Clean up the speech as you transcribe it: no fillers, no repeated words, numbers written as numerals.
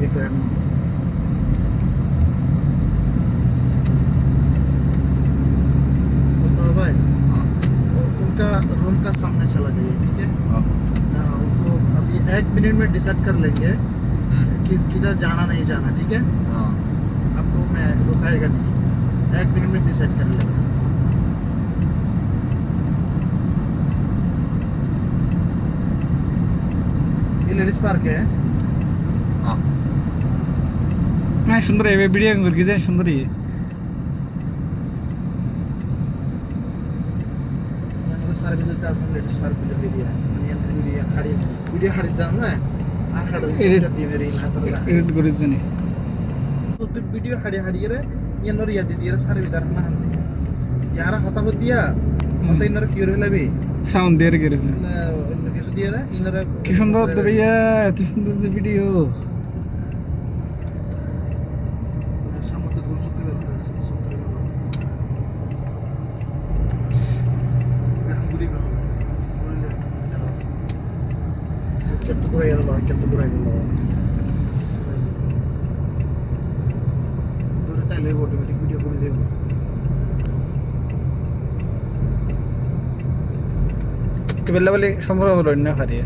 ये कर मुस्तफा भाई उनका रूम का सामने चला जाइए, ठीक है? हाँ, उनको अभी 1 मिनट में डिसाइड कर लेंगे कि किधर जाना नहीं जाना, ठीक है? आपको मैं रुकाएगा नहीं, 1 मिनट में डिसाइड कर लेंगे। ये लेडीज पार्क है। হ্যাঁ সুন্দর এই ভিডিও করি যে সুন্দরই yang besar itu tahu leaders park itu dia yang video hari itu na ada itu di meri hatara edit করিস জানি itu video hari ya yang nor ya di dia sare bidar na hande yara hota dia hota inner cure labi sound দিয়ে করে কিছু dia ra inner কি সুন্দর দরিয়া এত সুন্দর যে video samudra dul sukri Kettugurai dole taile automatic video করে দেব বেলা বলে সম্ভব হলো না হারিয়ে